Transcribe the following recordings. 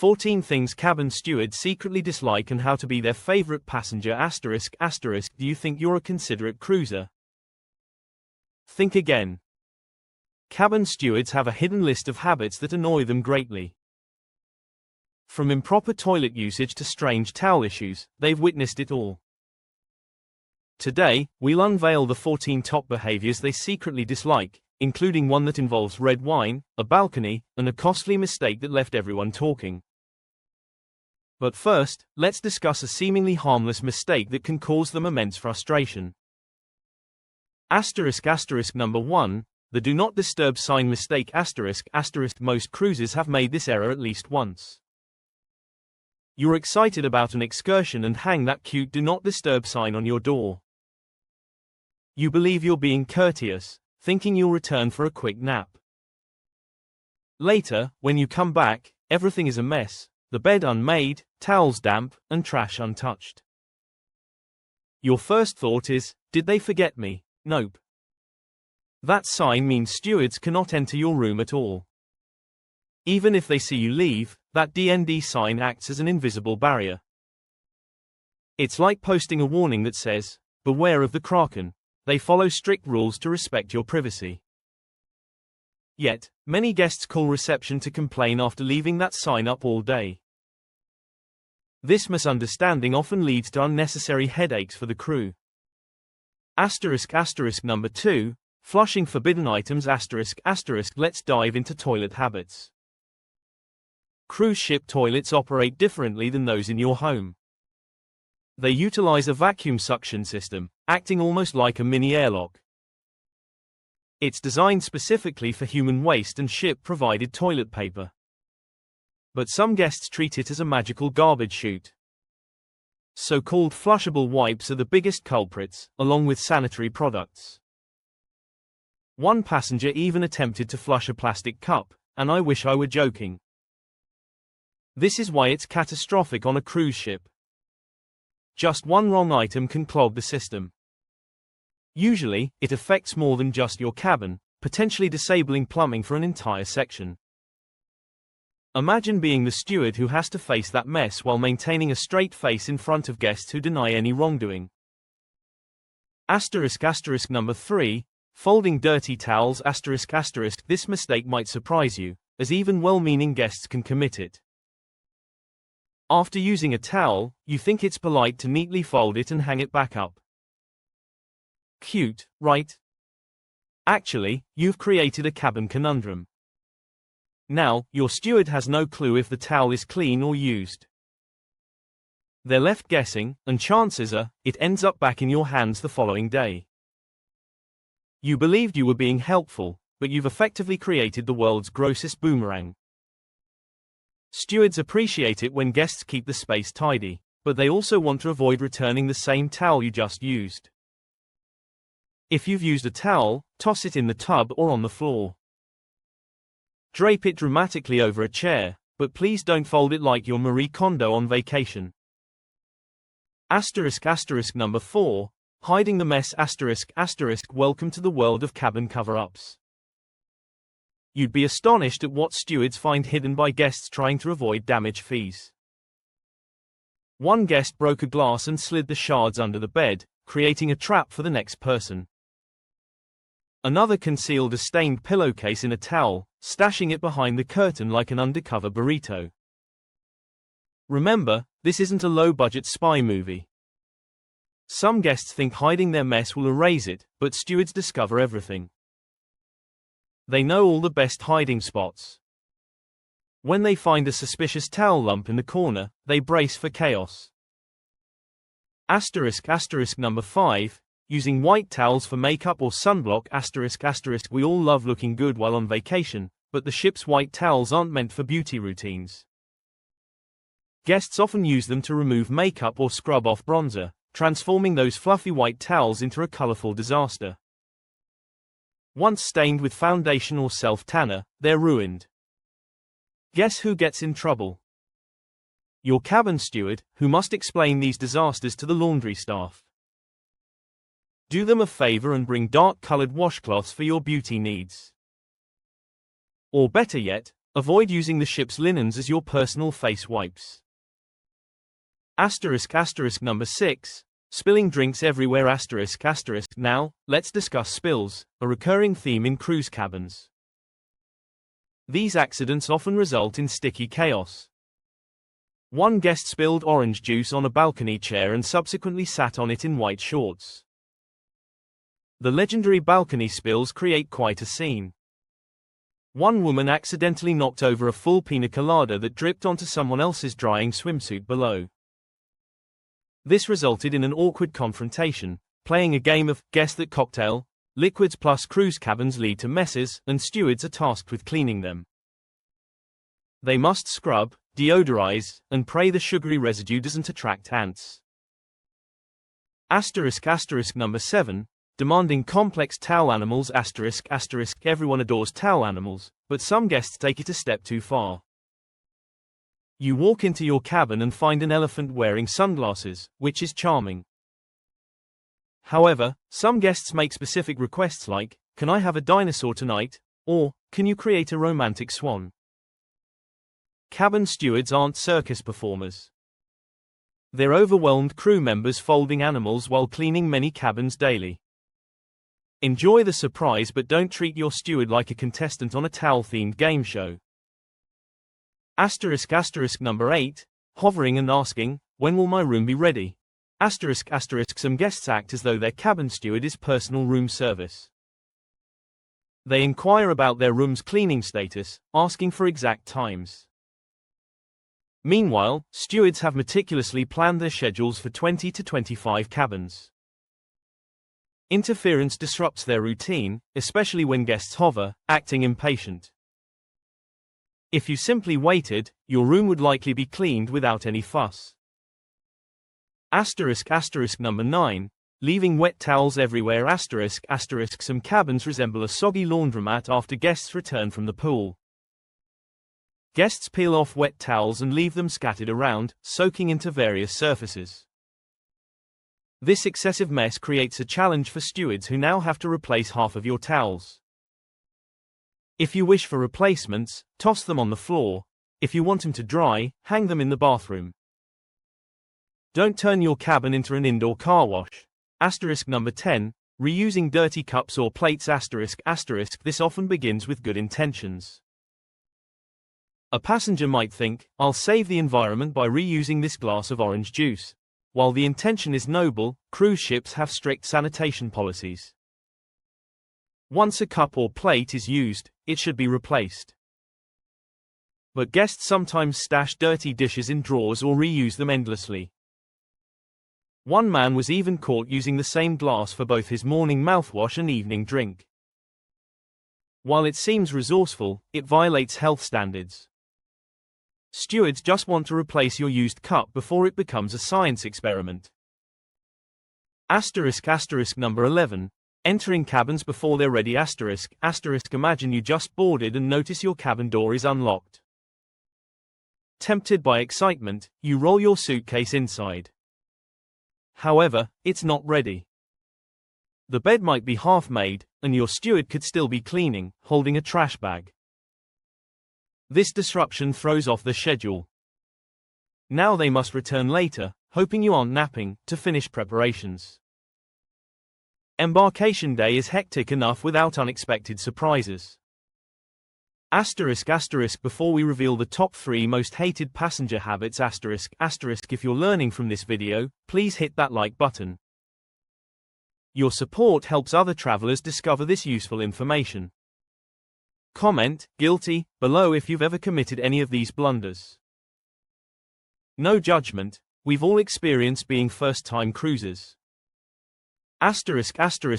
14 things cabin stewards secretly dislike and how to be their favorite passenger ***. Do you think you're a considerate cruiser? Think again. Cabin stewards have a hidden list of habits that annoy them greatly. From improper toilet usage to strange towel issues, they've witnessed it all. Today, we'll unveil the 14 top behaviors they secretly dislike, including one that involves red wine, a balcony, and a costly mistake that left everyone talking. But first, let's discuss a seemingly harmless mistake that can cause them immense frustration. Number 1, the do not disturb sign mistake ***. Most cruisers have made this error at least once. You're excited about an excursion and hang that cute do not disturb sign on your door. You believe you're being courteous, thinking you'll return for a quick nap. Later, when you come back, everything is a mess, the bed unmade, towels damp, and trash untouched. Your first thought is, did they forget me? Nope. That sign means stewards cannot enter your room at all. Even if they see you leave, that DND sign acts as an invisible barrier. It's like posting a warning that says, "Beware of the Kraken." They follow strict rules to respect your privacy. Yet, many guests call reception to complain after leaving that sign up all day. This misunderstanding often leads to unnecessary headaches for the crew. Number 2, flushing forbidden items ***. Let's dive into toilet habits. Cruise ship toilets operate differently than those in your home. They utilize a vacuum suction system, acting almost like a mini airlock. It's designed specifically for human waste and ship-provided toilet paper. But some guests treat it as a magical garbage chute. So-called flushable wipes are the biggest culprits, along with sanitary products. One passenger even attempted to flush a plastic cup, and I wish I were joking. This is why it's catastrophic on a cruise ship. Just one wrong item can clog the system. Usually, it affects more than just your cabin, potentially disabling plumbing for an entire section. Imagine being the steward who has to face that mess while maintaining a straight face in front of guests who deny any wrongdoing. Number 3, folding dirty towels ***. This mistake might surprise you, as even well-meaning guests can commit it. After using a towel, you think it's polite to neatly fold it and hang it back up. Cute, right? Actually, you've created a cabin conundrum. Now, your steward has no clue if the towel is clean or used. They're left guessing, and chances are, it ends up back in your hands the following day. You believed you were being helpful, but you've effectively created the world's grossest boomerang. Stewards appreciate it when guests keep the space tidy, but they also want to avoid returning the same towel you just used. If you've used a towel, toss it in the tub or on the floor. Drape it dramatically over a chair, but please don't fold it like you're Marie Kondo on vacation. Number 4, hiding the mess ***. Welcome to the world of cabin cover-ups. You'd be astonished at what stewards find hidden by guests trying to avoid damage fees. One guest broke a glass and slid the shards under the bed, creating a trap for the next person. Another concealed a stained pillowcase in a towel, stashing it behind the curtain like an undercover burrito. Remember, this isn't a low-budget spy movie. Some guests think hiding their mess will erase it, but stewards discover everything. They know all the best hiding spots. When they find a suspicious towel lump in the corner, they brace for chaos. Number 5, using white towels for makeup or sunblock ***. We all love looking good while on vacation, but the ship's white towels aren't meant for beauty routines. Guests often use them to remove makeup or scrub off bronzer, transforming those fluffy white towels into a colorful disaster. Once stained with foundation or self-tanner, they're ruined. Guess who gets in trouble? Your cabin steward, who must explain these disasters to the laundry staff. Do them a favor and bring dark-colored washcloths for your beauty needs. Or better yet, Avoid using the ship's linens as your personal face wipes. Number 6. Spilling drinks everywhere. Now, let's discuss spills, a recurring theme in cruise cabins. These accidents often result in sticky chaos. One guest spilled orange juice on a balcony chair and subsequently sat on it in white shorts. The legendary balcony spills create quite a scene. One woman accidentally knocked over a full pina colada that dripped onto someone else's drying swimsuit below. This resulted in an awkward confrontation, playing a game of guess that cocktail. Liquids plus cruise cabins lead to messes, and stewards are tasked with cleaning them. They must scrub, deodorize, and pray the sugary residue doesn't attract ants. Number 7. Demanding complex towel animals. Everyone adores towel animals, but some guests take it a step too far. You walk into your cabin and find an elephant wearing sunglasses, which is charming. However, some guests make specific requests like, "Can I have a dinosaur tonight?" or, "Can you create a romantic swan?" Cabin stewards aren't circus performers. They're overwhelmed crew members folding animals while cleaning many cabins daily. Enjoy the surprise, but don't treat your steward like a contestant on a towel-themed game show. Number 8. Hovering and asking, "When will my room be ready?" Some guests act as though their cabin steward is personal room service. They inquire about their room's cleaning status, asking for exact times. Meanwhile, stewards have meticulously planned their schedules for 20 to 25 cabins. Interference disrupts their routine, especially when guests hover, acting impatient. If you simply waited, your room would likely be cleaned without any fuss. Number 9. Leaving wet towels everywhere. Some cabins resemble a soggy laundromat after guests return from the pool. Guests peel off wet towels and leave them scattered around, soaking into various surfaces. This excessive mess creates a challenge for stewards who now have to replace half of your towels. If you wish for replacements, toss them on the floor. If you want them to dry, hang them in the bathroom. Don't turn your cabin into an indoor car wash. Number 10. Reusing dirty cups or plates. This often begins with good intentions. A passenger might think, "I'll save the environment by reusing this glass of orange juice." While the intention is noble, cruise ships have strict sanitation policies. Once a cup or plate is used, it should be replaced. But guests sometimes stash dirty dishes in drawers or reuse them endlessly. One man was even caught using the same glass for both his morning mouthwash and evening drink. While it seems resourceful, it violates health standards. Stewards just want to replace your used cup before it becomes a science experiment. Number 11. Entering cabins before they're ready. Imagine you just boarded and notice your cabin door is unlocked. Tempted by excitement, you roll your suitcase inside. However, it's not ready. The bed might be half made, and your steward could still be cleaning, holding a trash bag. This disruption throws off the schedule. Now they must return later, hoping you aren't napping, to finish preparations. Embarkation day is hectic enough without unexpected surprises. Before we reveal the top 3 most hated passenger habits. If you're learning from this video, please hit that like button. Your support helps other travelers discover this useful information. Comment, "Guilty," below if you've ever committed any of these blunders. No judgment, we've all experienced being first-time cruisers.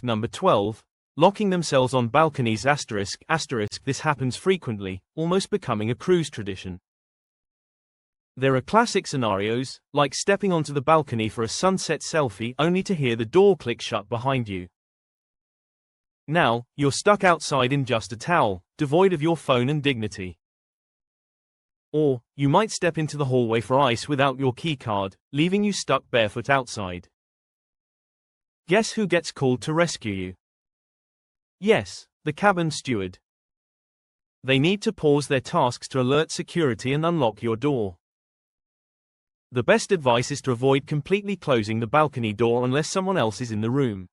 Number 12. Locking themselves on balconies. This happens frequently, almost becoming a cruise tradition. There are classic scenarios, like stepping onto the balcony for a sunset selfie only to hear the door click shut behind you. Now, you're stuck outside in just a towel, devoid of your phone and dignity. Or, you might step into the hallway for ice without your keycard, leaving you stuck barefoot outside. Guess who gets called to rescue you? Yes, the cabin steward. They need to pause their tasks to alert security and unlock your door. The best advice is to avoid completely closing the balcony door unless someone else is in the room.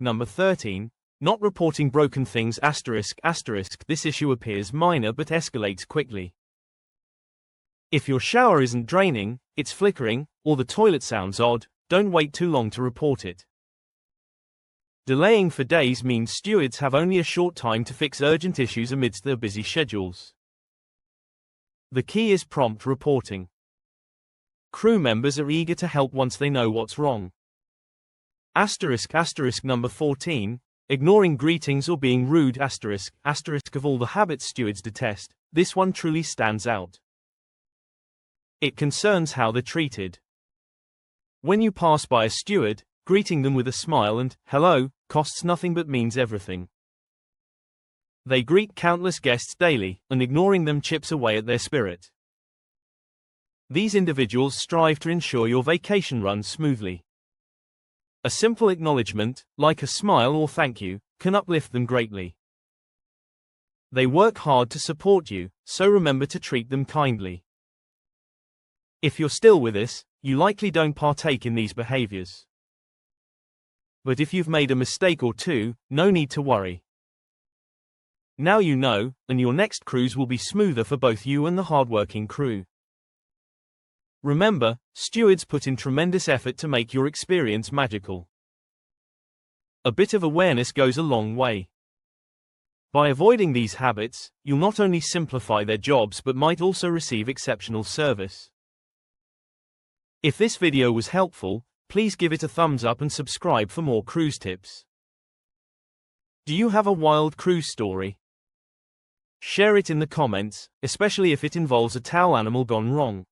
Number 13. Not reporting broken things. This issue appears minor but escalates quickly. If your shower isn't draining, it's flickering, or the toilet sounds odd, don't wait too long to report it. Delaying for days means stewards have only a short time to fix urgent issues amidst their busy schedules. The key is prompt reporting. Crew members are eager to help once they know what's wrong. Number 14. Ignoring greetings or being rude. Of all the habits stewards detest, this one truly stands out. It concerns how they're treated. When you pass by a steward, greeting them with a smile and hello costs nothing but means everything. They greet countless guests daily, and ignoring them chips away at their spirit. These individuals strive to ensure your vacation runs smoothly. A simple acknowledgement, like a smile or thank you, can uplift them greatly. They work hard to support you, so remember to treat them kindly. If you're still with us, you likely don't partake in these behaviors. But if you've made a mistake or two, no need to worry. Now you know, and your next cruise will be smoother for both you and the hardworking crew. Remember, stewards put in tremendous effort to make your experience magical. A bit of awareness goes a long way. By avoiding these habits, you'll not only simplify their jobs but might also receive exceptional service. If this video was helpful, please give it a thumbs up and subscribe for more cruise tips. Do you have a wild cruise story? Share it in the comments, especially if it involves a towel animal gone wrong.